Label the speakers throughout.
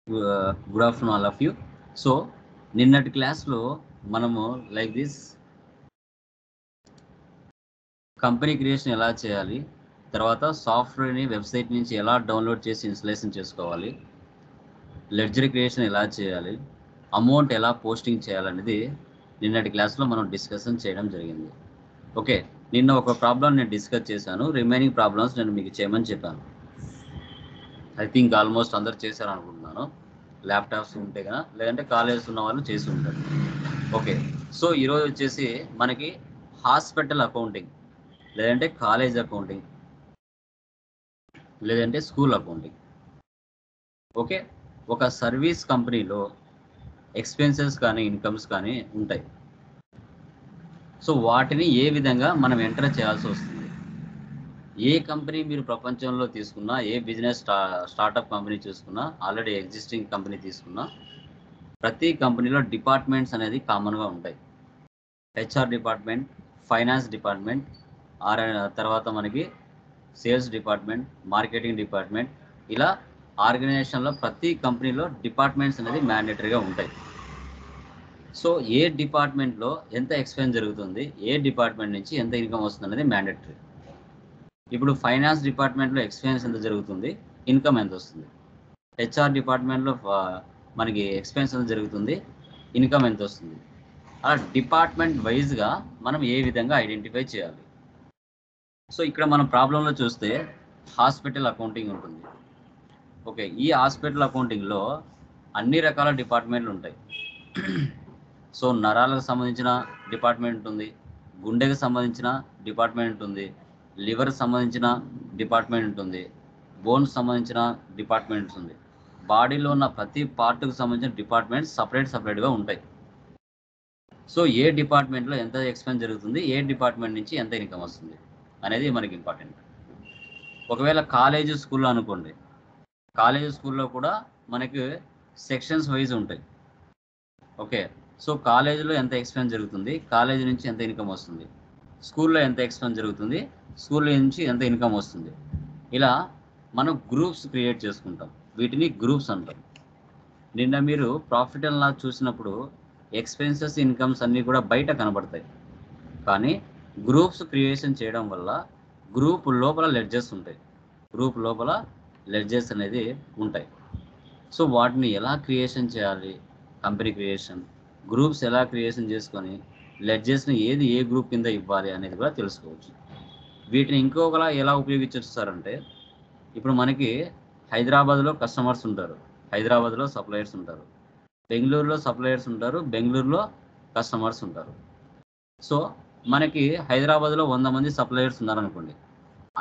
Speaker 1: Good afternoon, all of you. So, నిన్నటి క్లాస్లో మనము లైక్ దిస్ కంపెనీ క్రియేషన్ ఎలా చేయాలి, తర్వాత సాఫ్ట్వేర్ని వెబ్సైట్ నుంచి ఎలా డౌన్లోడ్ చేసి ఇన్స్టలేషన్ చేసుకోవాలి, లెడ్జర్ క్రియేషన్ ఎలా చేయాలి, అమౌంట్ ఎలా పోస్టింగ్ చేయాలనేది నిన్నటి క్లాస్లో మనం డిస్కషన్ చేయడం జరిగింది. ఓకే, నిన్న ఒక ప్రాబ్లం నేను డిస్కస్ చేశాను. రిమైనింగ్ ప్రాబ్లమ్స్ నేను మీకు చేయమని చెప్పాను. ఐ థింక్ ఆల్మోస్ట్ అందరు చేశారు అనుకుంటున్నాను. ల్యాప్టాప్స్ ఉంటే కదా, లేదంటే కాలేజెస్ ఉన్న వాళ్ళు చేసి ఉంటారు. ఓకే, సో ఈరోజు వచ్చేసి మనకి హాస్పిటల్ అకౌంటింగ్, లేదంటే కాలేజ్ అకౌంటింగ్, లేదంటే స్కూల్ అకౌంటింగ్. ఓకే, ఒక సర్వీస్ కంపెనీలో ఎక్స్పెన్సెస్ కానీ ఇన్కమ్స్ కానీ ఉంటాయి. సో వాటిని ఏ విధంగా మనం ఎంటర్ చేయాల్సి వస్తుంది. ఏ కంపెనీ మీరు ప్రపంచంలో తీసుకున్నా, ఏ బిజినెస్ స్టార్టప్ కంపెనీ చూసుకున్నా, ఆల్రెడీ ఎగ్జిస్టింగ్ కంపెనీ తీసుకున్నా, ప్రతి కంపెనీలో డిపార్ట్మెంట్స్ అనేది కామన్గా ఉంటాయి. హెచ్ఆర్ డిపార్ట్మెంట్, ఫైనాన్స్ డిపార్ట్మెంట్, తర్వాత మనకి సేల్స్ డిపార్ట్మెంట్, మార్కెటింగ్ డిపార్ట్మెంట్, ఇలా ఆర్గనైజేషన్లో ప్రతి కంపెనీలో డిపార్ట్మెంట్స్ అనేది మ్యాండేటరీగా ఉంటాయి. సో ఏ డిపార్ట్మెంట్లో ఎంత ఎక్స్పెన్స్ జరుగుతుంది, ఏ డిపార్ట్మెంట్ నుంచి ఎంత ఇన్కమ్ వస్తుంది అనేది మ్యాండేటరీ. ఇప్పుడు ఫైనాన్స్ డిపార్ట్మెంట్లో ఎక్స్పెన్స్ ఎంత జరుగుతుంది, ఇన్కమ్ ఎంత వస్తుంది. హెచ్ఆర్ డిపార్ట్మెంట్లో మనకి ఎక్స్పెన్స్ ఎంత జరుగుతుంది, ఇన్కమ్ ఎంత వస్తుంది. అలా డిపార్ట్మెంట్ వైజ్గా మనం ఏ విధంగా ఐడెంటిఫై చేయాలి. సో ఇక్కడ మనం ప్రాబ్లంలో చూస్తే హాస్పిటల్ అకౌంటింగ్ ఉంటుంది. ఓకే, ఈ హాస్పిటల్ అకౌంటింగ్లో అన్ని రకాల డిపార్ట్మెంట్లు ఉంటాయి. సో నరాలకు సంబంధించిన డిపార్ట్మెంట్ ఉంటుంది, గుండెకి సంబంధించిన డిపార్ట్మెంట్ ఉంటుంది, లివర్కి సంబంధించిన డిపార్ట్మెంట్ ఉంటుంది, బోన్స్ సంబంధించిన డిపార్ట్మెంట్ ఉంటుంది. బాడీలో ఉన్న ప్రతి పార్ట్కి సంబంధించిన డిపార్ట్మెంట్స్ సపరేట్గా ఉంటాయి. సో ఏ డిపార్ట్మెంట్లో ఎంత ఎక్స్పెన్స్ జరుగుతుంది, ఏ డిపార్ట్మెంట్ నుంచి ఎంత ఇన్కమ్ వస్తుంది అనేది మనకి ఇంపార్టెంట్. ఒకవేళ కాలేజ్ స్కూల్లో అనుకోండి, కాలేజ్ స్కూల్లో కూడా మనకి సెక్షన్స్ వైజ్ ఉంటాయి. ఓకే, సో కాలేజీలో ఎంత ఎక్స్పెన్స్ జరుగుతుంది, కాలేజీ నుంచి ఎంత ఇన్కమ్ వస్తుంది, స్కూల్లో ఎంత ఎక్స్పెన్స్ జరుగుతుంది, స్కూల్ నుంచి ఎంత ఇన్కమ్ వస్తుంది. ఇలా మనం గ్రూప్స్ క్రియేట్ చేసుకుంటాం. వీటిని గ్రూప్స్ అంటాం. నిన్న మీరు ప్రాఫిట్ అండ్ లాస్ చూసినప్పుడు ఎక్స్పెన్సెస్, ఇన్కమ్స్ అన్నీ కూడా బయట కనబడతాయి. కానీ గ్రూప్స్ క్రియేషన్ చేయడం వల్ల గ్రూప్ లోపల లెడ్జెస్ ఉంటాయి. గ్రూప్ లోపల లెడ్జెస్ అనేది ఉంటాయి. సో వాటిని ఎలా క్రియేషన్ చేయాలి, కంపెనీ క్రియేషన్, గ్రూప్స్ ఎలా క్రియేషన్ చేసుకొని లెడ్జెస్ని ఏది ఏ గ్రూప్ కింద ఇవ్వాలి అనేది కూడా తెలుసుకోవచ్చు. వీటిని ఇంకొకలా ఎలా ఉపయోగించారంటే, ఇప్పుడు మనకి హైదరాబాద్లో కస్టమర్స్ ఉంటారు, హైదరాబాద్లో సప్లయర్స్ ఉంటారు, బెంగళూరులో సప్లయర్స్ ఉంటారు, బెంగళూరులో కస్టమర్స్ ఉంటారు. సో మనకి హైదరాబాద్లో 100 మంది సప్లయర్స్ ఉన్నారనుకోండి,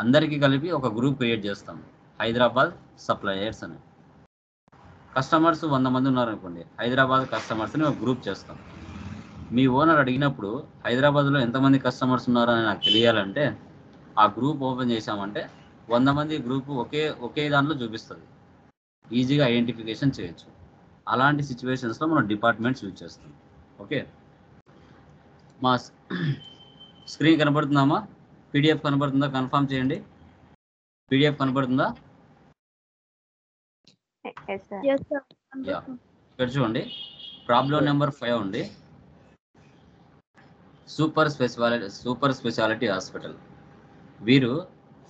Speaker 1: అందరికీ కలిపి ఒక గ్రూప్ క్రియేట్ చేస్తాం, హైదరాబాద్ సప్లయర్స్ అని. కస్టమర్స్ 100 మంది ఉన్నారనుకోండి, హైదరాబాద్ కస్టమర్స్ అని ఒక గ్రూప్ చేస్తాం. మీ ఓనర్ అడిగినప్పుడు హైదరాబాద్లో ఎంతమంది కస్టమర్స్ ఉన్నారని నాకు తెలియాలంటే ఆ గ్రూప్ ఓపెన్ చేసామంటే 100 మంది గ్రూప్ ఒకే దాంట్లో చూపిస్తుంది. ఈజీగా ఐడెంటిఫికేషన్ చేయొచ్చు. అలాంటి సిచ్యువేషన్స్లో మనం డిపార్ట్మెంట్స్ యూజ్ చేస్తాం. ఓకే, మా స్క్రీన్ కనబడుతుందామా, పీడిఎఫ్ కనబడుతుందా, కన్ఫర్మ్ చేయండి. పీడిఎఫ్ కనబడుతుందా? ఇక్కడ చూడండి, ప్రాబ్లం నెంబర్ 5 ఉంది. Super speciality hospital. వీరు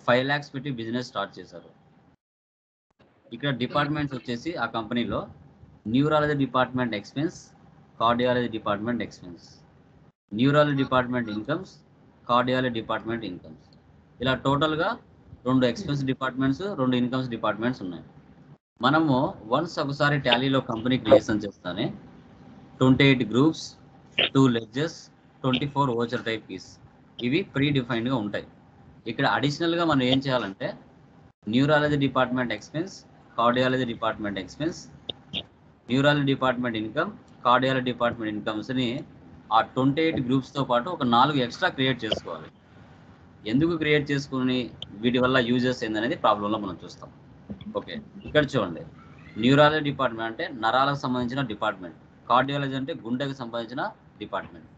Speaker 1: 5 lakhs పెట్టి బిజినెస్ స్టార్ట్ చేశారు. ఇక్కడ డిపార్ట్మెంట్స్ వచ్చేసి ఆ కంపెనీలో neurology department expense, cardiology department expense, neurology department incomes, cardiology department incomes. ఇలా టోటల్గా 2 ఎక్స్పెన్స్ డిపార్ట్మెంట్స్, 2 ఇన్కమ్స్ డిపార్ట్మెంట్స్ ఉన్నాయి. మనము వన్స్ ఒకసారి టాలీలో కంపెనీ క్రియేషన్ చేస్తానే 28 groups, 2 ledgers, 24 voucher type keys, ఇవి ప్రీ డిఫైన్డ్గా ఉంటాయి. ఇక్కడ అడిషనల్గా మనం ఏం చేయాలంటే neurology department expense, cardiology department expense, neurology department income, cardiology department ఇన్కమ్స్ని ఆ 28 గ్రూప్స్తో పాటు ఒక 4 ఎక్స్ట్రా క్రియేట్ చేసుకోవాలి. ఎందుకు క్రియేట్ చేసుకుని వీటి వల్ల యూజెస్ ఏందనేది ప్రాబ్లంలో మనం చూస్తాం. ఓకే, ఇక్కడ చూడండి, న్యూరాలజీ డిపార్ట్మెంట్ అంటే నరాలకు సంబంధించిన డిపార్ట్మెంట్, కార్డియాలజీ అంటే గుండెకు సంబంధించిన డిపార్ట్మెంట్.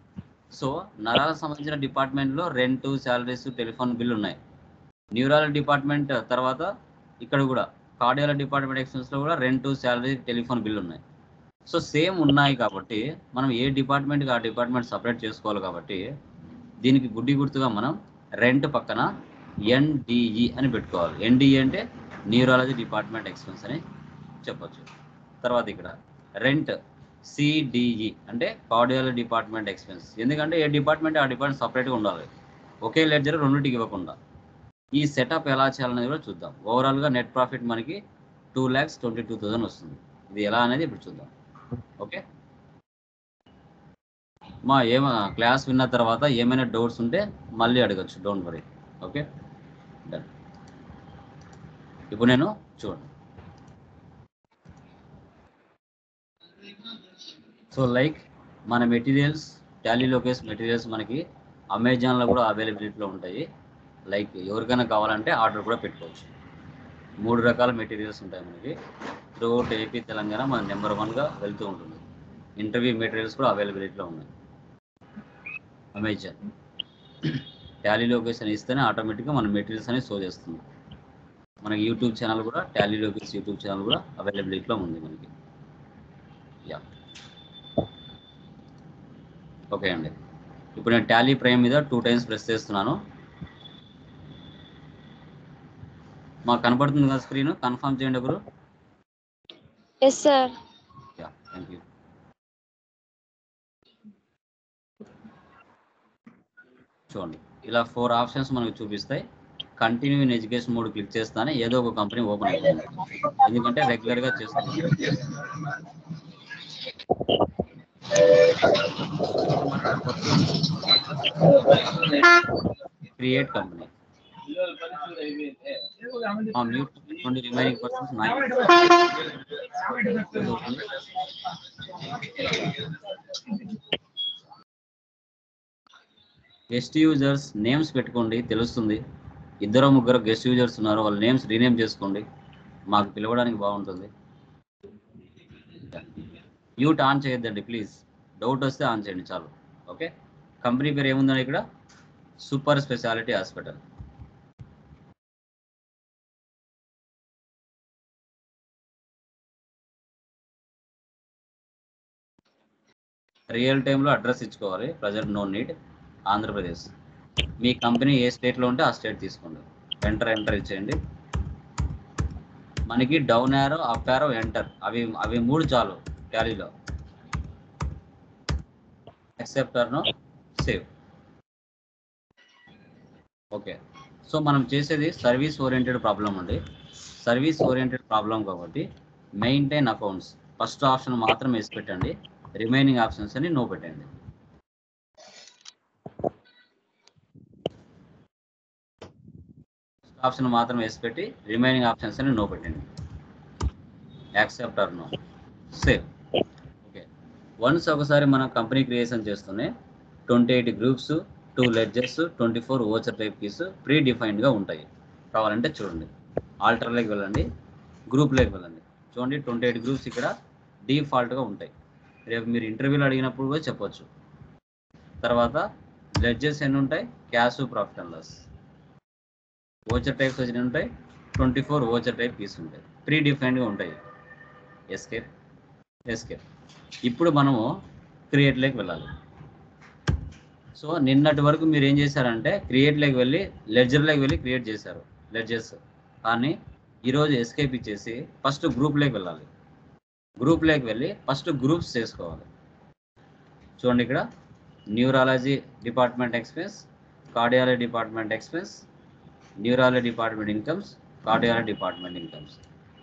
Speaker 1: సో నరాలకు సంబంధించిన డిపార్ట్మెంట్లో రెంట్, శాలరీస్, టెలిఫోన్ బిల్ ఉన్నాయి. న్యూరాలజీ డిపార్ట్మెంట్ తర్వాత ఇక్కడ కూడా కార్డియాలజీ డిపార్ట్మెంట్ ఎక్స్పెన్స్లో కూడా రెంట్, శాలరీ, టెలిఫోన్ బిల్ ఉన్నాయి. సో సేమ్ ఉన్నాయి కాబట్టి మనం ఏ డిపార్ట్మెంట్కి ఆ డిపార్ట్మెంట్ సపరేట్ చేసుకోవాలి కాబట్టి దీనికి గుర్తుగా మనం రెంట్ పక్కన ఎన్డిఈ అని పెట్టుకోవాలి. ఎన్డిఈ అంటే న్యూరాలజీ డిపార్ట్మెంట్ ఎక్స్పెన్స్ అని చెప్పొచ్చు. తర్వాత ఇక్కడ రెంట్ సిడిఈ అంటే కార్డియాలజీ డిపార్ట్మెంట్ ఎక్స్పెన్స్. ఎందుకంటే ఏ డిపార్ట్మెంట్ ఆ డిపార్ట్మెంట్ సపరేట్గా ఉండాలి, ఒకే లెడ్జర్ రెండింటికి ఇవ్వకుండా. ఈ సెటప్ ఎలా చేయాలనేది కూడా చూద్దాం. ఓవరాల్గా నెట్ ప్రాఫిట్ మనకి 2,22,000 వస్తుంది. ఇది ఎలా అనేది ఇప్పుడు చూద్దాం. ఓకే, మా క్లాస్ విన్న తర్వాత ఏమైనా డౌట్స్ ఉంటే మళ్ళీ అడగచ్చు, డోంట్ వరీ. Okay, done. ఇప్పుడు నేను చూడండి. సో లైక్ మన మెటీరియల్స్, టాలీ లొకేస్ మెటీరియల్స్ మనకి అమెజాన్లో కూడా అవైలబిలిటీలో ఉంటాయి. లైక్ ఎవరికైనా కావాలంటే ఆర్డర్ కూడా పెట్టుకోవచ్చు. 3 రకాల మెటీరియల్స్ ఉంటాయి మనకి. త్రూఅవుట్ ఏపీ, తెలంగాణ మన నెంబర్ 1గా వెళ్తూ ఉంటుంది. ఇంటర్వ్యూ మెటీరియల్స్ కూడా అవైలబిలిటీలో ఉన్నాయి. అమెజాన్ టాలీ లొకేషన్ ఇస్తేనే ఆటోమేటిక్గా మన మెటీరియల్స్ అనేది షో చేస్తుంది. మనకి యూట్యూబ్ ఛానల్ కూడా, టాలీ లొకేషన్ యూట్యూబ్ ఛానల్ కూడా అవైలబిలిటీలో ఉంది మనకి. యా, ఓకే అండి. ఇప్పుడు నేను టాలీ ప్రైమ్ మీద 2 టైమ్స్ ప్రెస్ చేస్తున్నాను. మాకు కనపడుతుంది కదా స్క్రీన్? కన్ఫర్మ్ చేయండి ఒకరు.
Speaker 2: yes sir.
Speaker 1: Yeah, thank you. చూడండి, ఇలా 4 ఆప్షన్స్ మనకు చూపిస్తాయి. Continue in education mode click చేస్తానే ఏదో ఒక కంపెనీ ఓపెన్ అవుతుంది, ఎందుకంటే రెగ్యులర్గా చేస్తున్నాం. Create company. మ్యూట్ చేసుకోండి, remaining persons 9. Guest users names పెట్టుకోండి, తెలుస్తుంది. 2-3 గెస్ట్ యూజర్స్ ఉన్నారు, వాళ్ళ నేమ్స్ రీనేమ్ చేసుకోండి, మాకు పిలవడానికి బాగుంటుంది. మ్యూట్ ఆన్ చేయొద్దండి ప్లీజ్, డౌట్ వస్తే ఆన్ చేయండి చాలు. ఓకే, కంపెనీ పేరు ఏముందండి ఇక్కడ? Super speciality hospital. రియల్ టైంలో అడ్రస్ ఇచ్చుకోవాలి, ప్రజెంట్ నో నీడ్. ఆంధ్రప్రదేశ్. మీ కంపెనీ ఏ స్టేట్లో ఉంటే ఆ స్టేట్ తీసుకోండి. ఎంటర్ ఇచ్చేయండి. మనకి down arrow, up arrow, enter, అవి 3 చాలు టాలీలో. Accept or no save. Okay, so మనం చేసేది సర్వీస్ ఓరియంటెడ్ ప్రాబ్లం అండి. సర్వీస్ ఓరియంటెడ్ ప్రాబ్లం కాబట్టి మెయింటైన్ అకౌంట్స్ ఫస్ట్ ఆప్షన్ మాత్రం వేసి పెట్టండి, రిమైనింగ్ ఆప్షన్స్ అని నో పెట్టండి. ఆప్షన్ మాత్రం వేసి పెట్టి రిమైనింగ్ ఆప్షన్స్ అని నో పెట్టండి. Accept or no save. Okay, once ఒకసారి మనం కంపెనీ క్రియేషన్ చేస్తూనే 28 groups, 2 ledgers, 24 voucher type keys ప్రీ డిఫైన్డ్గా ఉంటాయి. కావాలంటే చూడండి, ఆల్టర్లోకి వెళ్ళండి, గ్రూప్లోకి వెళ్ళండి. చూడండి 28 గ్రూప్స్ ఇక్కడ డిఫాల్ట్గా ఉంటాయి. రేపు మీరు ఇంటర్వ్యూలో అడిగినప్పుడు కూడా చెప్పొచ్చు. తర్వాత లెడ్జర్స్ ఎన్ని ఉంటాయి? Cash, profit and loss. Voucher types ఎన్ని ఉంటాయి? 24 ఓచర్ టైప్ కీస్ ఉంటాయి, ప్రీ డిఫైన్డ్గా ఉంటాయి. ఎస్కేప్. ఇప్పుడు మనము క్రియేట్లోకి వెళ్ళాలి. సో నిన్నటి వరకు మీరు ఏం చేశారంటే క్రియేట్లోకి వెళ్ళి లెడ్జర్లోకి వెళ్ళి క్రియేట్ చేశారు లెడ్జర్స్, కానీ ఈరోజు ఎస్కేప్ ఇచ్చేసి ఫస్ట్ గ్రూప్లోకి వెళ్ళాలి. గ్రూప్లోకి వెళ్ళి ఫస్ట్ గ్రూప్స్ చేసుకోవాలి. చూడండి ఇక్కడ neurology department expense, cardiology department expense, neurology department incomes, cardiology department incomes.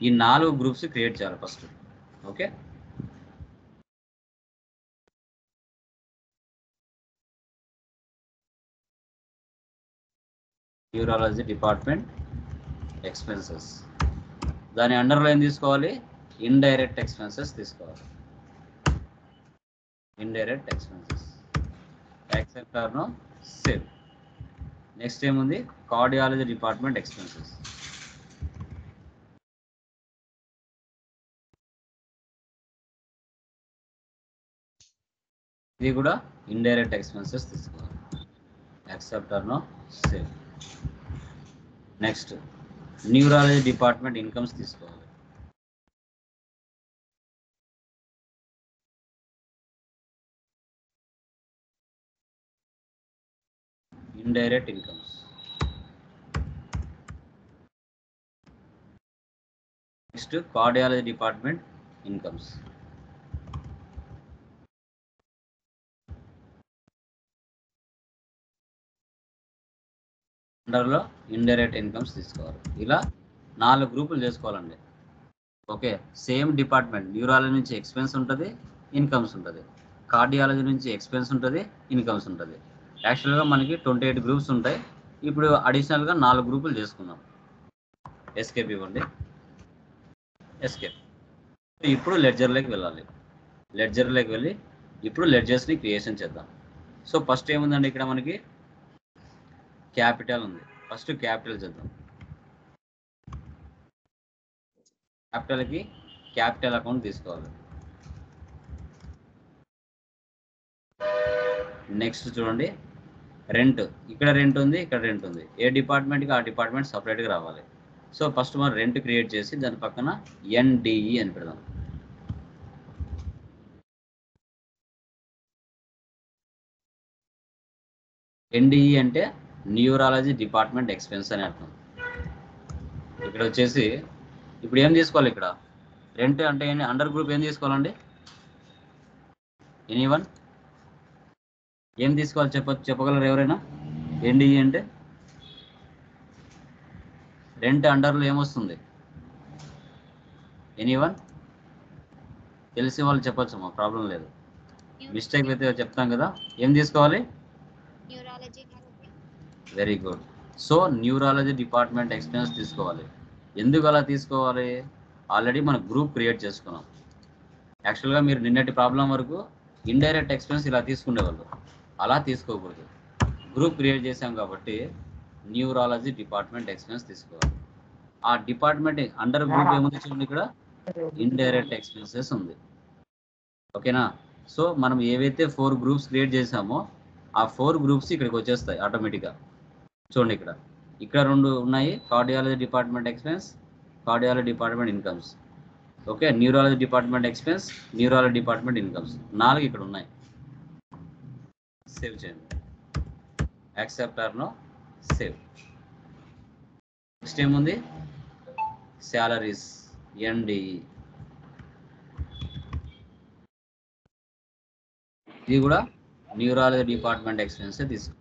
Speaker 1: ఈ 4 గ్రూప్స్ క్రియేట్ చేయాలి first. Okay, neurology department expenses, దాని అండర్లో ఏం తీసుకోవాలి? ఇండైరెక్ట్ ఎక్స్పెన్సెస్ తీసుకోవాలి. Indirect expenses. Accept or no save. Next ఏముంది? Cardiology department expenses. ఇది కూడా ఇండైరెక్ట్ ఎక్స్పెన్సెస్ తీసుకోవాలి. Accept or no save. Next neurology department incomes తీసుకోవాలి. Indirect incomes. Next cardiology department incomes. అండర్లో ఇండైరెక్ట్ ఇన్కమ్స్ తీసుకోవాలి. ఇలా 4 గ్రూపులు చేసుకోవాలండి. ఓకే, సేమ్ డిపార్ట్మెంట్ న్యూరాలజీ నుంచి ఎక్స్పెన్స్ ఉంటుంది, ఇన్కమ్స్ ఉంటుంది. కార్డియాలజీ నుంచి ఎక్స్పెన్స్ ఉంటుంది, ఇన్కమ్స్ ఉంటుంది. యాక్చువల్గా మనకి 28 గ్రూప్స్ ఉంటాయి. ఇప్పుడు అడిషనల్గా 4 గ్రూపులు చేసుకున్నాం. ఎస్కేప్ ఇవ్వండి, ఎస్కేప్. ఇప్పుడు లెడ్జర్లోకి వెళ్ళాలి. లెడ్జర్లోకి వెళ్ళి ఇప్పుడు లెడ్జర్స్ని క్రియేషన్ చేద్దాం. సో ఫస్ట్ ఏముందండి ఇక్కడ మనకి క్యాపిటల్ ఉంది. ఫస్ట్ క్యాపిటల్ చేద్దాం. క్యాపిటల్కి క్యాపిటల్ అకౌంట్ తీసుకోవాలి. నెక్స్ట్ చూడండి రెంట్. ఇక్కడ రెంట్ ఉంది, ఇక్కడ రెంట్ ఉంది. ఏ డిపార్ట్మెంట్కి ఆ డిపార్ట్మెంట్ సపరేట్గా రావాలి. సో ఫస్ట్ మనం రెంట్ క్రియేట్ చేసి దాని పక్కన ఎన్డిఈ అని పెడదాం. ఎన్డిఈ అంటే న్యూరాలజీ డిపార్ట్మెంట్ ఎక్స్పెన్స్ అని అర్థం. ఇక్కడ వచ్చేసి ఇప్పుడు ఏం తీసుకోవాలి, ఇక్కడ రెంట్ అంటే అండర్ గ్రూప్ ఏం తీసుకోవాలండి? ఎనీవన్ ఏం తీసుకోవాలి చెప్పగలరు ఎవరైనా? ఎన్డిఈ అంటే రెంట్ అండర్లో ఏమొస్తుంది? ఎనీవన్ తెలిసి వాళ్ళు చెప్పొచ్చు, మా ప్రాబ్లం లేదు. మిస్టేక్ అయితే చెప్తాం కదా. ఏం తీసుకోవాలి? Very good. So neurology department expense తీసుకోవాలి. ఎందుకు అలా తీసుకోవాలి? ఆల్రెడీ మనం గ్రూప్ క్రియేట్ చేసుకున్నాం. యాక్చువల్గా మీరు నిన్నటి ప్రాబ్లం వరకు ఇండైరెక్ట్ ఎక్స్పెన్స్ ఇలా తీసుకునేవాళ్ళు, అలా తీసుకోకూడదు. గ్రూప్ క్రియేట్ చేసాం కాబట్టి న్యూరాలజీ డిపార్ట్మెంట్ ఎక్స్పెన్స్ తీసుకోవాలి. ఆ డిపార్ట్మెంట్ అండర్ గ్రూప్ ఏముంది చూడండి, ఇక్కడ ఇండైరెక్ట్ ఎక్స్పెన్సెస్ ఉంది. ఓకేనా? సో మనం ఏవైతే 4 గ్రూప్స్ క్రియేట్ చేసామో ఆ 4 గ్రూప్స్ ఇక్కడికి వచ్చేస్తాయి ఆటోమేటిక్గా. చూడండి ఇక్కడ 2 ఉన్నాయి, cardiology department expense, cardiology department incomes. Okay, neurology department expense, neurology department incomes 4 ఇక్కడ ఉన్నాయి. సేవ్ చేయండి. Accept or no, save. Next ఏముంది? Salaries, NDE. ఇది కూడా న్యూరాలజీ డిపార్ట్మెంట్ ఎక్స్పెన్స్ తీసుకో.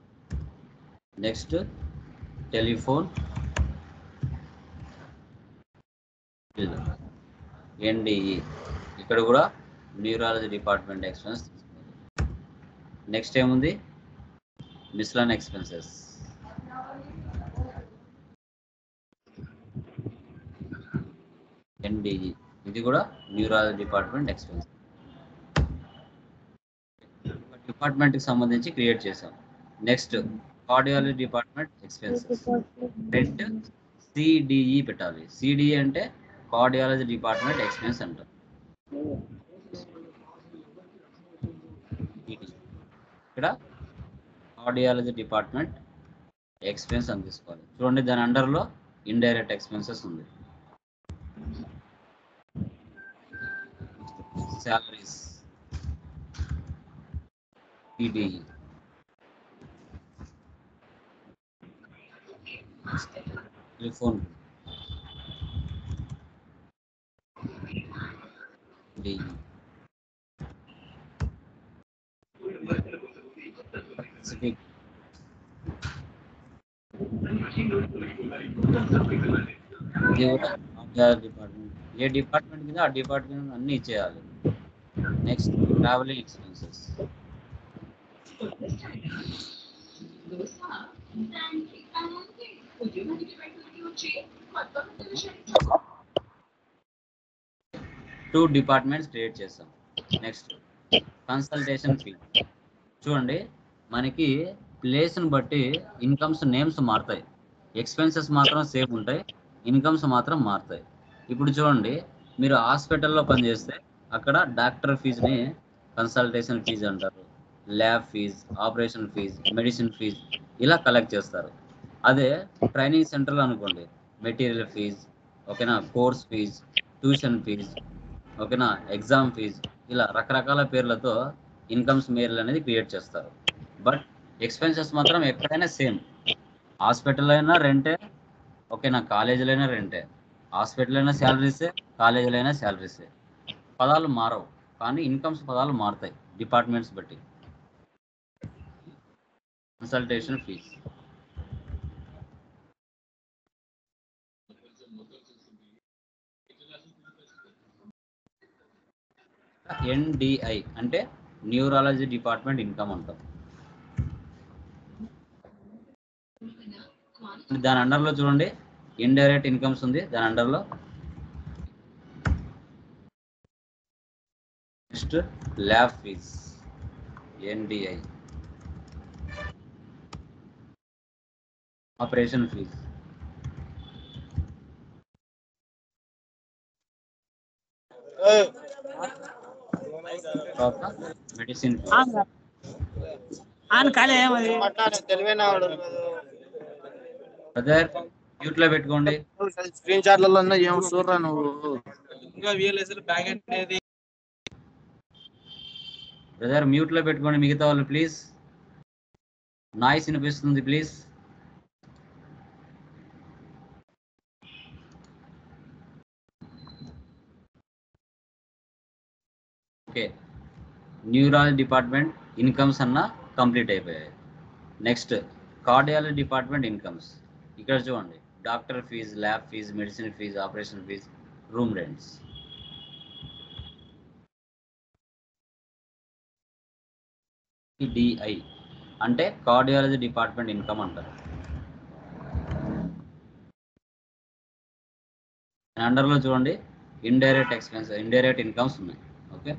Speaker 1: Next telephone, NDE. ఇక్కడ కూడా న్యూరాలజీ డిపార్ట్మెంట్ ఎక్స్పెన్స్ తీసుకోవాలి. నెక్స్ట్ ఏముంది? Miscellaneous expenses. ఎన్డిఈ. ఇది కూడా న్యూరాలజీ డిపార్ట్మెంట్ ఎక్స్పెన్స్. డిపార్ట్మెంట్కి సంబంధించి క్రియేట్ చేసాం. Next cardiology department expenses. Rent CDE పెట్టాలి. సిడిఈ అంటే కార్డియాలజీ డిపార్ట్మెంట్ ఎక్స్పెన్స్ అంటారు. ఇక్కడ కార్డియాలజీ డిపార్ట్మెంట్ ఎక్స్పెన్స్ అని తీసుకోవాలి. చూడండి దాని అండర్లో ఇండైరెక్ట్ ఎక్స్పెన్సెస్ ఉంది. salaries, TDE. Telephone, TDE. Specific. Department ఏ డిపార్ట్మెంట్ కింద ఆ డిపార్ట్మెంట్ అన్ని ఇచ్చేయాలి. Next travelling expenses. Two departments create చేస్తాం. Next consultation fee. చూడండి మనకి ప్లేస్ని బట్టి ఇన్కమ్స్ నేమ్స్ మారుతాయి, ఎక్స్పెన్సెస్ మాత్రం సేమ్ ఉంటాయి, ఇన్కమ్స్ మాత్రం మారుతాయి. ఇప్పుడు చూడండి మీరు హాస్పిటల్లో పనిచేస్తే అక్కడ డాక్టర్ ఫీజుని కన్సల్టేషన్ ఫీజు అంటారు, lab fees, operation fees, medicine fees ఇలా కలెక్ట్ చేస్తారు. అదే ట్రైనింగ్ సెంటర్లో అనుకోండి మెటీరియల్ ఫీజ్, ఓకేనా, కోర్స్ ఫీజ్, ట్యూషన్ ఫీజ్, ఓకేనా, ఎగ్జామ్ ఫీజ్, ఇలా రకరకాల పేర్లతో ఇన్కమ్స్ మేర్లు అనేది క్రియేట్ చేస్తారు. బట్ ఎక్స్పెన్సెస్ మాత్రం ఎక్కడైనా సేమ్. హాస్పిటల్ అయినా రెంటే, ఓకేనా, కాలేజీలో అయినా రెంటే, హాస్పిటల్ అయినా శాలరీసే, కాలేజీలో అయినా శాలరీసే. పదాలు మారవు, కానీ ఇన్కమ్స్ పదాలు మారుతాయి డిపార్ట్మెంట్స్ బట్టి. కన్సల్టేషన్ ఫీజ్, NDI అంటే న్యూరాలజీ డిపార్ట్మెంట్ ఇన్కమ్ అంటాం. దాని అండర్లో చూడండి ఇండైరెక్ట్ ఇన్కమ్స్ ఉంది దాని అండర్లో. Next lab fees, NDI. Operation fees, తర్వాత మెడిసిన్ ఫీజ్. బ్రదర్ మ్యూట్ లో పెట్టుకోండి.
Speaker 3: స్క్రీన్ షాట్లలో ఏం చూడరా నువ్వు?
Speaker 1: బ్రదర్ మ్యూట్ లో పెట్టుకోండి మిగతా వాళ్ళు ప్లీజ్. నాయిస్ వినిపిస్తుంది please. Okay, neurology department incomes అన్న కంప్లీట్ అయిపోయాయి. Next cardiology department incomes. ఇక్కడ చూడండి doctor fees, lab fees, medicine fees, operation fees, room rents. DI అంటే కార్డియాలజీ డిపార్ట్మెంట్ ఇన్కమ్ అంటారు. అండర్లో చూడండి ఇండైరెక్ట్ ఎక్స్పెన్స్, ఇండైరెక్ట్ ఇన్కమ్స్ ఉన్నాయి. Okay,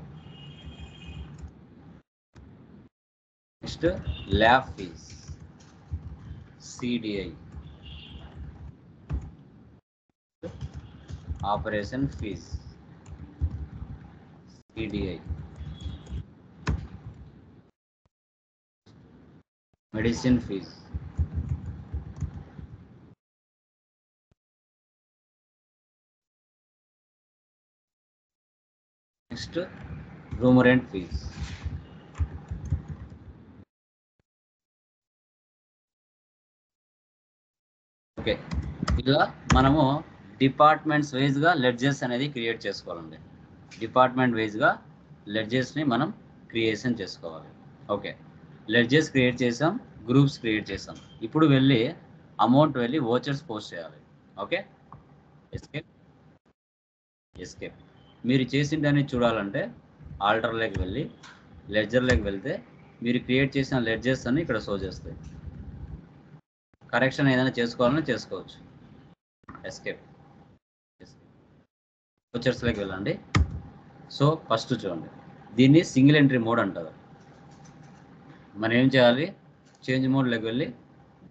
Speaker 1: next lab fees, CDI. Operation fees, CDI. Medicine fees, next room rent fees. Okay, ఇలా మనము departments వైజ్గా ledges అనేది create చేసుకోవాలండి. డిపార్ట్మెంట్ వైజ్గా లెడ్జెస్ని మనం క్రియేషన్ చేసుకోవాలి. ఓకే, లెడ్జెస్ క్రియేట్ చేసాం, గ్రూప్స్ క్రియేట్ చేసాం. ఇప్పుడు వెళ్ళి అమౌంట్ వెళ్ళి వోచర్స్ పోస్ట్ చేయాలి. Okay, escape. మీరు చేసిందని చూడాలంటే ఆల్టర్లోకి వెళ్ళి లెడ్జర్లోకి వెళ్తే మీరు క్రియేట్ చేసిన లెడ్జెస్ అన్ని ఇక్కడ షో చేస్తాయి. కరెక్షన్ ఏదైనా చేసుకోవాలని చేసుకోవచ్చు. ఎస్కేప్. వోచర్స్లోకి వెళ్ళండి. సో ఫస్ట్ చూడండి, దీన్ని సింగిల్ ఎంట్రీ మోడ్ అంటారు. మనం ఏం చేయాలి, చేంజ్ మోడ్లోకి వెళ్ళి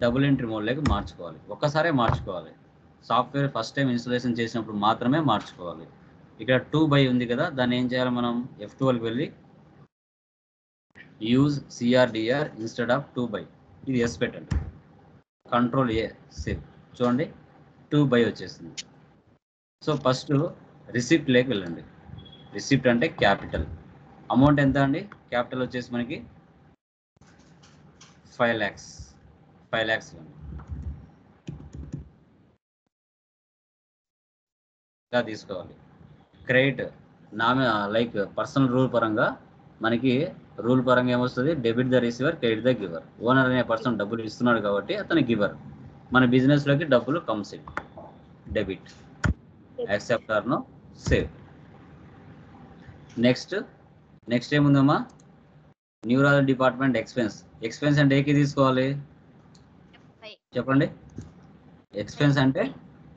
Speaker 1: డబుల్ ఎంట్రీ మోడ్లోకి మార్చుకోవాలి. ఒక్కసారే మార్చుకోవాలి. సాఫ్ట్వేర్ ఫస్ట్ టైం ఇన్స్టాలేషన్ చేసినప్పుడు మాత్రమే మార్చుకోవాలి. ఇక్కడ 2 ఉంది కదా, దాన్ని ఏం చేయాలి మనం, F12కి వెళ్ళి యూజ్ CRDR ఇన్స్టెడ్ ఆఫ్ 2 ఇది ఎస్ పెట్టండి. Ctrl A save. చూడండి 2 వచ్చేసింది. సో ఫస్ట్ రిసిప్ట్లోకి వెళ్ళండి. రిసిప్ట్ అంటే క్యాపిటల్. అమౌంట్ ఎంత అండి, క్యాపిటల్ వచ్చేసి మనకి 5 lakhs. 5 lakhs ఇలా తీసుకోవాలి. క్రెడిట్ లైక్ పర్సనల్ రూల్ పరంగా మనకి రూల్ పరంగా ఏమొస్తుంది, debit the receiver, credit the giver. Owner అనే పర్సన్ డబ్బులు ఇస్తున్నాడు కాబట్టి అతను గివర్. మన బిజినెస్లోకి డబ్బులు comes in, debit. Accept or no, save. Next ఏముందమ్మా, న్యూరాలజీ డిపార్ట్మెంట్ ఎక్స్పెన్స్. ఎక్స్పెన్స్ అంటే ఏకి తీసుకోవాలి చెప్పండి. ఎక్స్పెన్స్ అంటే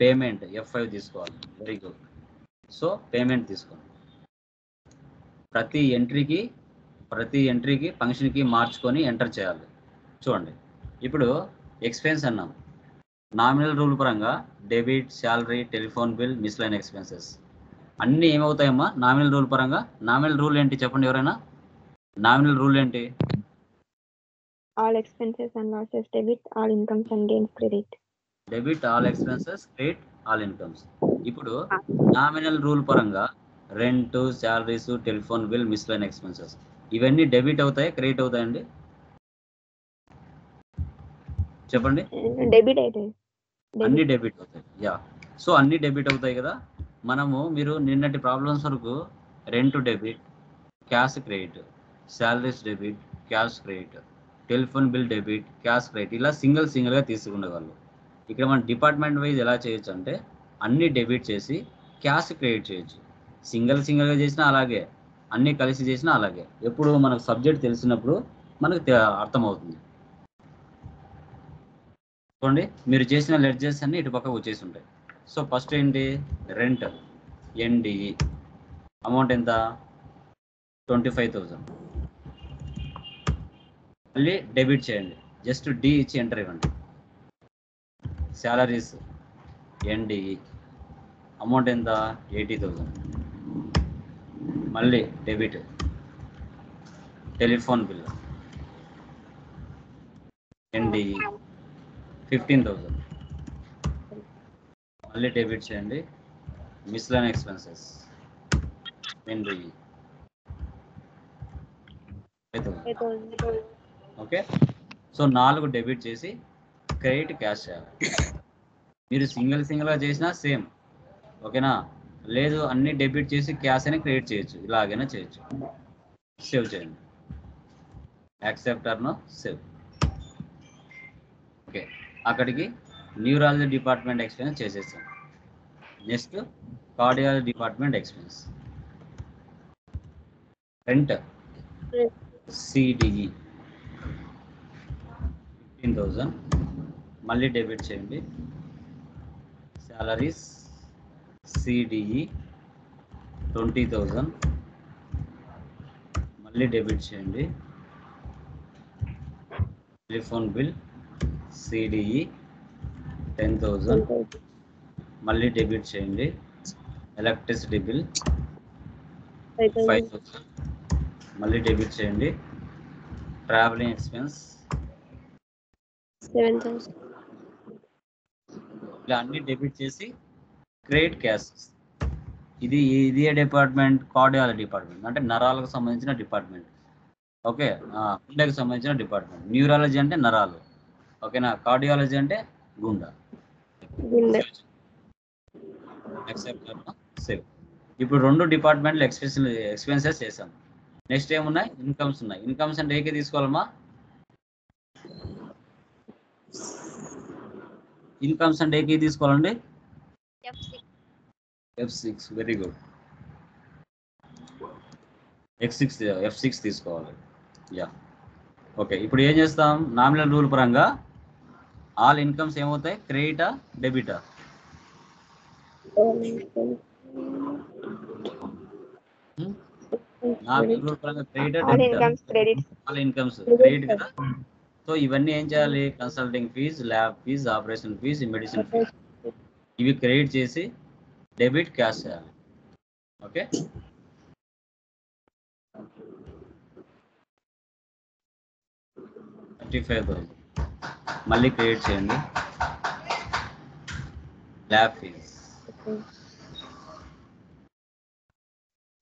Speaker 1: పేమెంట్, F5 తీసుకోవాలి. Very good. సో పేమెంట్ తీసుకోండి. ప్రతి ఎంట్రీకి ఫంక్షన్కి మార్చుకొని ఎంటర్ చేయాలి. చూడండి ఇప్పుడు ఎక్స్పెన్స్ అన్నాం. నామినల్ రూల్ పరంగా debit, salary, telephone bill, మిస్లైన్ expenses అన్నీ ఏమవుతాయమ్మా నామినల్ రూల్ పరంగా. నామినల్ రూల్ ఏంటి చెప్పండి ఎవరైనా, నామినల్ రూల్ ఏంటి?
Speaker 2: All expenses and losses debit, all incomes and gains credit.
Speaker 1: Debit all expenses, credit all incomes. ఇప్పుడు నామినల్ రూల్ పరంగా rent, salaries, telephone bill, మిస్లైన్ expenses ఇవన్నీ debit అవుతాయి, క్రెడిట్ అవుతాయండి? చెప్పండి.
Speaker 2: డెబిట్ అయితే
Speaker 1: అన్ని డెబిట్ అవుతాయి. యా. సో అన్ని డెబిట్ అవుతాయి కదా. మీరు నిన్నటి ప్రాబ్లమ్స్ వరకు rent debit, cash credit, salaries debit, cash credit, telephone bill debit, cash credit ఇలా సింగిల్గా తీసుకునేవాళ్ళు. ఇక్కడ మనం డిపార్ట్మెంట్ వైజ్ ఎలా చేయొచ్చు అంటే అన్ని డెబిట్ చేసి క్యాష్ క్రెడిట్ చేయొచ్చు. సింగిల్గా చేసినా అలాగే, అన్ని కలిసి చేసినా అలాగే. ఎప్పుడు మనకు సబ్జెక్ట్ తెలిసినప్పుడు మనకు అర్థమవుతుంది. చూడండి, మీరు చేసిన లెడ్జెస్ అన్ని ఇటు పక్క వచ్చేసి ఉంటాయి. సో ఫస్ట్ ఏంటి, రెంట్ ఎన్డిఈ అమౌంట్ ఎంత, 25,000. మళ్ళీ డెబిట్ చేయండి, జస్ట్ డి ఇచ్చి ఎంటర్ ఇవ్వండి. శాలరీస్ ఎన్డిఈ అమౌంట్ ఎంత, 80,000. మళ్ళీ డెబిట్. Telephone bill NDE 15,000. మళ్ళీ డెబిట్ చేయండి. మిస్లైన్ expenses NDE 5,000. Okay. So 4 debit చేసి క్రెడిట్ క్యాష్ చేయాలి. మీరు సింగిల్గా చేసినా సేమ్, ఓకేనా? లేదు అన్ని డెబిట్ చేసి క్యాష్ అని క్రెడిట్ చేయొచ్చు, ఇలాగైనా చేయొచ్చు. సేవ్ చేయండి, యాక్సెప్టర్ను సేవ్. ఓకే, అక్కడికి న్యూరాలజీ డిపార్ట్మెంట్ ఎక్స్పెన్స్ చేసేసాం. Next cardiology department expense. Rent CDE 15,000. మళ్ళీ డెబిట్ చేయండి. Salaries CDE 20,000. మళ్ళీ డెబిట్ చేయండి. Telephone bill CDE 10,000. మళ్ళీ డెబిట్ చేయండి. Electricity bill 5,000. మళ్ళీ డెబిట్ చేయండి. Travelling expense
Speaker 2: 7,000.
Speaker 1: ఇలా అన్ని డెబిట్ చేసి క్రెడిట్ క్యాష్. ఇది ఏ డిపార్ట్మెంట్, కార్డియాలజీ డిపార్ట్మెంట్, అంటే నరాలకు సంబంధించిన డిపార్ట్మెంట్. ఓకే, గుండెకి సంబంధించిన డిపార్ట్మెంట్. న్యూరాలజీ అంటే నరాలు, ఓకేనా? కార్డియాలజీ అంటే గుండె. సేవ్. ఇప్పుడు 2 డిపార్ట్మెంట్లు ఎక్స్పెన్సెస్ చేసాం. నెక్స్ట్ ఏమున్నాయి, ఇన్కమ్స్ ఉన్నాయి. ఇన్కమ్స్ అంటే ఏకే తీసుకోవాలమ్మా? ఇన్కమ్స్ అంటే ఏకే తీసుకోవాలండి? F6. Very good. F6 తీసుకోవాలి. యా. ఓకే, ఇప్పుడు ఏం చేస్తాం? నామినల్ రూల్ పరంగా ఆల్ ఇన్కమ్స్ ఏమవుతాయి, క్రెడిటా డెబిటా? నామినల్ రూల్ పరంగా క్రెడిటా డెబిటా? ఆల్ ఇన్కమ్స్ క్రెడిట్ కదా. సో ఇవన్నీ ఏం చేయాలి, consulting fees, lab fees, operation fees, medicine fees ఇవి క్రెడిట్ చేసి డెబిట్ క్యాష్ చేయాలి. ఓకే, $35,000. మళ్ళీ క్రెడిట్ చేయండి. Lab fees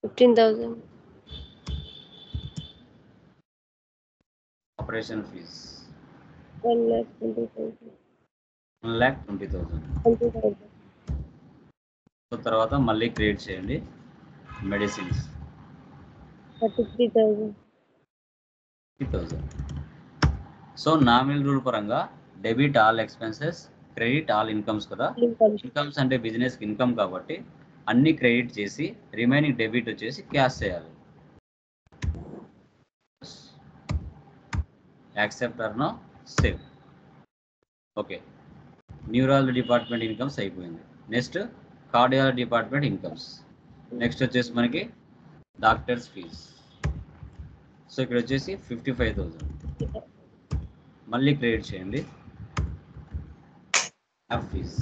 Speaker 2: 15,000.
Speaker 1: Operation fees
Speaker 2: 1,20,000.
Speaker 1: 1,20,000. So తర్వాత మళ్ళీ క్రెడిట్ చేయండి. మెడిసిన్స్
Speaker 2: 33,000.
Speaker 1: సో నామినల్ రూల్ పరంగా debit all expenses, credit all incomes కదా. ఇన్కమ్స్ అంటే బిజినెస్ ఇన్కమ్ కాబట్టి అన్ని క్రెడిట్ చేసి రిమైనింగ్ డెబిట్ వచ్చేసి క్యాష్ చేయాలి. యాక్సెప్టర్ను save. Okay, neurology department incomes అయిపోయింది. Next cardiology department incomes. Next వచ్చేసి మనకి డాక్టర్స్ ఫీజ్. సో ఇక్కడ వచ్చేసి 55,000. మళ్ళీ క్రెడిట్ చేయండి. Lab fees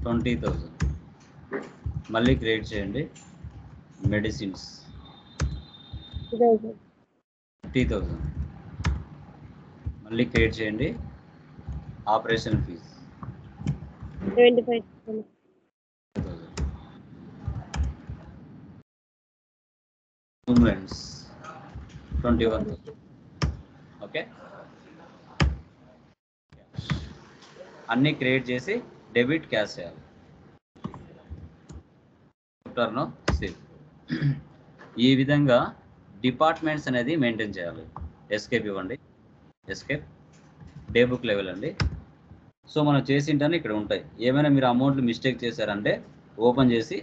Speaker 1: 20,000. మళ్ళీ క్రెడిట్ చేయండి. మెడిసిన్స్ 50,000. మళ్ళీ క్రియేట్ చేయండి. Operation fees
Speaker 2: 75,000.
Speaker 1: Room rents 21,000. Okay, అన్నీ క్రియేట్ చేసి డెబిట్ క్యాష్ చేయాలి. Turn save. ఈ విధంగా డిపార్ట్మెంట్స్ అనేది మెయింటైన్ చేయాలి. ఎస్కేప్ ఇవ్వండి, ఎస్కేప్, డే బుక్ లెవెల్ అండి. సో మనం చేసింటాను ఇక్కడ ఉంటాయి. ఏమైనా మీరు అమౌంట్లు మిస్టేక్ చేశారంటే ఓపెన్ చేసి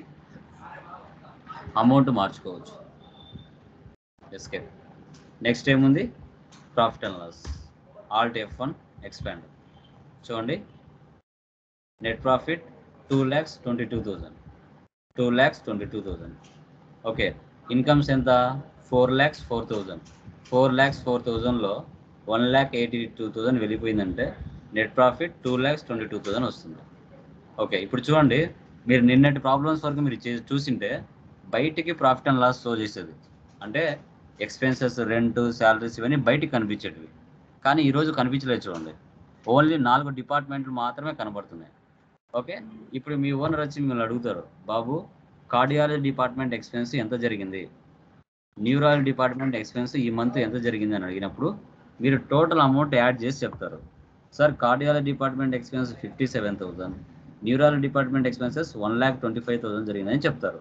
Speaker 1: అమౌంట్ మార్చుకోవచ్చు. ఎస్కేప్. నెక్స్ట్ ఏముంది? Profit and loss. Alt F1 expand. చూడండి, నెట్ ప్రాఫిట్ 2,22,000. 2,22,000. ఓకే, ఇన్కమ్స్ ఎంత? 4,04,000. 4,04,000లో 1,82,000 వెళ్ళిపోయిందంటే నెట్ ప్రాఫిట్ 2,22,000 వస్తుంది. ఓకే, ఇప్పుడు చూడండి, మీరు నిన్నటి ప్రాబ్లమ్స్ వరకు మీరు చూసింటే బయటికి ప్రాఫిట్ అండ్ లాస్ షో చేసేది. అంటే ఎక్స్పెన్సెస్, రెంట్, శాలరీస్ ఇవన్నీ బయటికి కనిపించేటివి. కానీ ఈరోజు కనిపించలేదు. చూడండి, ఓన్లీ 4 డిపార్ట్మెంట్లు మాత్రమే కనబడుతున్నాయి. ఓకే, ఇప్పుడు మీ ఓనర్ వచ్చి మిమ్మల్ని అడుగుతారు, బాబు కార్డియాలజీ డిపార్ట్మెంట్ ఎక్స్పెన్స్ ఎంత జరిగింది, న్యూరాలజీ డిపార్ట్మెంట్ ఎక్స్పెన్స్ ఈ మంత్ ఎంత జరిగింది అని అడిగినప్పుడు మీరు టోటల్ అమౌంట్ యాడ్ చేసి చెప్తారు. Sir cardiology department expense 57,000, neurology department expenses 1,25,000 జరిగిందని చెప్తారు.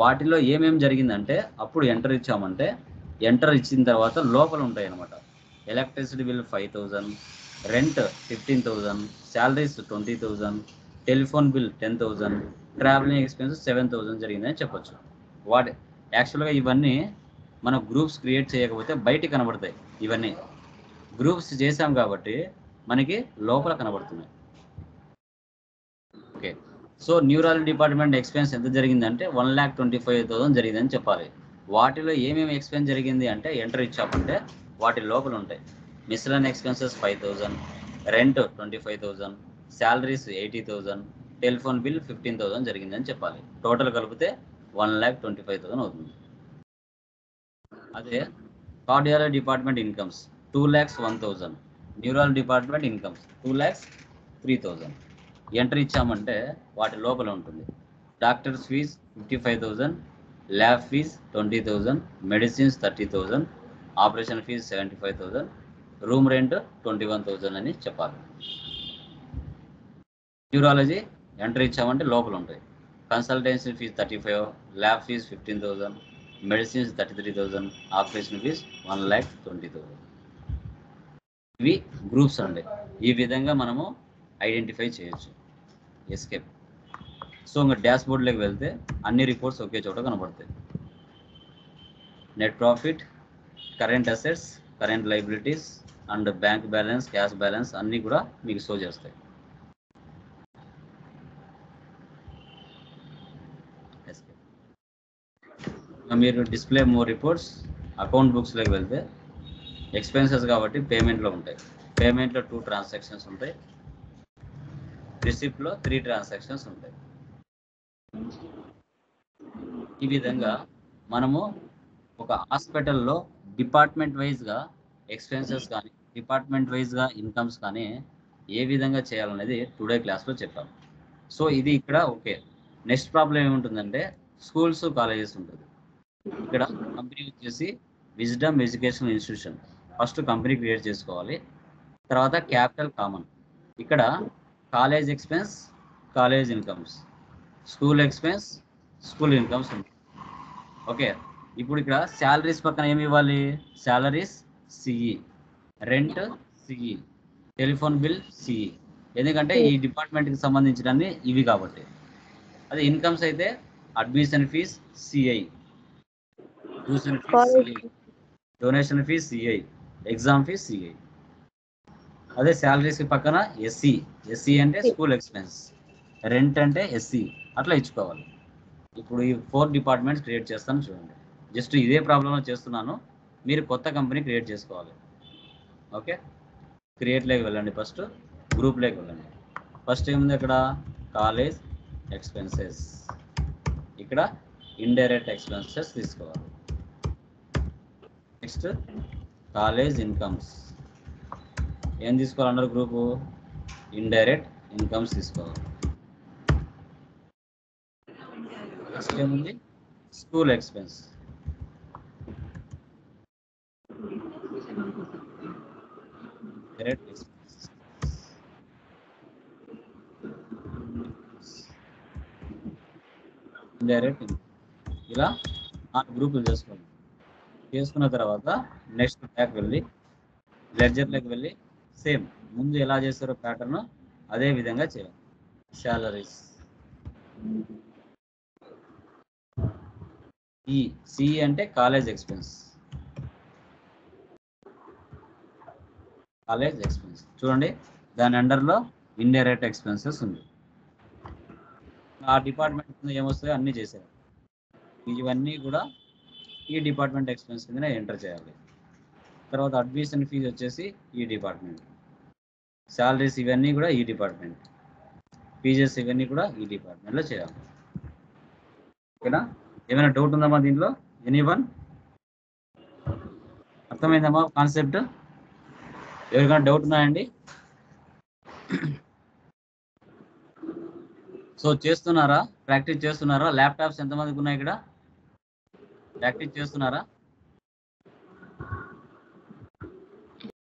Speaker 1: వాటిలో ఏమేమి జరిగిందంటే అప్పుడు ఎంటర్ ఇచ్చామంటే ఎంటర్ ఇచ్చిన తర్వాత లోపల ఉంటాయి అన్నమాట. Electricity bill 5,000, rent 15,000, salaries 20,000, telephone bill 10,000, travelling expenses 7,000 జరిగిందని చెప్పొచ్చు. యాక్చువల్గా ఇవన్నీ మనం గ్రూప్స్ క్రియేట్ చేయకపోతే బయట కనబడతాయి. ఇవన్నీ గ్రూప్స్ చేసాం కాబట్టి మనకి లోపల కనబడుతున్నాయి. Okay, so neurology department expense ఎంత జరిగిందంటే 1,25,000 జరిగిందని చెప్పాలి. వాటిలో ఏమేమి ఎక్స్పెన్స్ జరిగింది అంటే ఎంటర్ ఇచ్చామంటే వాటి లోపల ఉంటాయి. Miscellaneous expenses 5,000, rent 25,000, salaries 80,000, telephone bill 15,000 జరిగిందని చెప్పాలి. టోటల్ కలిపితే 1,25,000 అవుతుంది. అదే cardiology department incomes 2,01,000, neurology department incomes 2,03,000. Enter ఇచ్చామంటే వాటి లోపల ఉంటుంది. Doctors fees 55,000, lab fees 20,000, medicines 30,000, operation fees 75,000, room rent 21,000 అని చెప్పాలి. న్యూరాలజీ ఎంటర్ ఇచ్చామంటే లోపల ఉంటాయి. Consultancy fees 35, lab fees 15,000, medicines 33,000, operation fees 1,20,000. ఇవి గ్రూప్స్ అండి. ఈ విధంగా మనము ఐడెంటిఫై చేయొచ్చు. ఎస్కేప్. సో ఇంకా డాష్ బోర్డ్లోకి వెళ్తే అన్ని రిపోర్ట్స్ ఒకే చోట కనబడతాయి. Net profit, current assets, current liabilities and bank balance, cash balance అన్నీ కూడా మీకు షో చేస్తాయి. మీరు డిస్ప్లే మోర్ రిపోర్ట్స్, అకౌంట్ బుక్స్లోకి వెళ్తే ఎక్స్పెన్సెస్ కాబట్టి పేమెంట్లో ఉంటాయి. పేమెంట్లో 2 ట్రాన్సాక్షన్స్ ఉంటాయి, రిసిప్ట్లో 3 ట్రాన్సాక్షన్స్ ఉంటాయి. ఈ విధంగా మనము ఒక హాస్పిటల్లో డిపార్ట్మెంట్ వైజ్గా ఎక్స్పెన్సెస్ కానీ డిపార్ట్మెంట్ వైజ్గా ఇన్కమ్స్ కానీ ఏ విధంగా చేయాలనేది టుడే క్లాస్లో చెప్పాం. సో ఇది ఇక్కడ ఓకే. నెక్స్ట్ ప్రాబ్లం ఏముంటుందంటే స్కూల్స్, కాలేజెస్ ఉంటుంది. ఇక్కడ కంపెనీ వచ్చేసి wisdom educational institution. First company create చేసుకోవాలి, తర్వాత క్యాపిటల్ కామన్. ఇక్కడ college expense, college incomes, school expense, school incomes ఉంటాయి. ఓకే, ఇప్పుడు ఇక్కడ శాలరీస్ పక్కన ఏమి ఇవ్వాలి? Salaries CE, rent CE, telephone bill CE. ఎందుకంటే ఈ డిపార్ట్మెంట్కి సంబంధించినవి ఇవి కాబట్టి. అదే ఇన్కమ్స్ అయితే admission fees CI, tuition fees CI, donation fees CI, exam fees CI. అదే శాలరీస్కి పక్కన ఎస్సీ. ఎస్సీ అంటే స్కూల్ ఎక్స్పెన్స్, రెంట్ అంటే ఎస్సీ. అట్లా ఇచ్చుకోవాలి. ఇప్పుడు ఈ 4 డిపార్ట్మెంట్స్ క్రియేట్ చేస్తాను చూడండి. జస్ట్ ఇదే ప్రాబ్లంలో చేస్తున్నాను, మీరు కొత్త కంపెనీ క్రియేట్ చేసుకోవాలి. ఓకే, క్రియేట్లోకి వెళ్ళండి. ఫస్ట్ గ్రూప్లోకి వెళ్ళండి. ఫస్ట్ ఏముంది ఇక్కడ? College expenses. ఇక్కడ ఇండైరెక్ట్ ఎక్స్పెన్సెస్ తీసుకోవాలి. నెక్స్ట్ కాలేజ్ ఇన్కమ్స్, ఏం తీసుకోవాలి అండర్ గ్రూపు? ఇండైరెక్ట్ ఇన్కమ్స్ తీసుకోవాలి. నెక్స్ట్ ఏముంది? School expense. Direct expense. Indirect ఇలా 4 గ్రూపులు చేసుకోండి. చేసుకున్న తర్వాత నెక్స్ట్ ట్యాక్ వెళ్ళి లెడ్జర్లోకి వెళ్ళి సేమ్ ముందు ఎలా చేస్తారో ప్యాటర్న్ అదే విధంగా చేయాలి. శాలరీస్. ఈ సి అంటే కాలేజ్ ఎక్స్పెన్స్. కాలేజ్ ఎక్స్పెన్స్ చూడండి, దాని అండర్లో ఇండైరెక్ట్ ఎక్స్పెన్సెస్ ఉంది. ఆ డిపార్ట్మెంట్ ఏమొస్తాయో అన్నీ చేశారు. ఇవన్నీ కూడా ఈ డిపార్ట్మెంట్ ఎక్స్పెన్స్ కింద ఎంటర్ చేయాలి. తర్వాత అడ్మిషన్ ఫీజు వచ్చేసి ఈ డిపార్ట్మెంట్. శాలరీస్ ఇవన్నీ కూడా ఈ డిపార్ట్మెంట్. ఫీజెస్ ఇవన్నీ కూడా ఈ డిపార్ట్మెంట్లో చేయాలి. ఓకేనా? ఏమైనా డౌట్ ఉందమ్మా దీంట్లో? ఎనీవన్? అర్థమైందమ్మా కాన్సెప్ట్? ఎవరికైనా డౌట్ ఉన్నాయండి? సో చేస్తున్నారా? ప్రాక్టీస్ చేస్తున్నారా? ల్యాప్టాప్స్ ఎంతమందికి ఉన్నాయి ఇక్కడ? ప్రాక్టీస్ చేస్తున్నారా?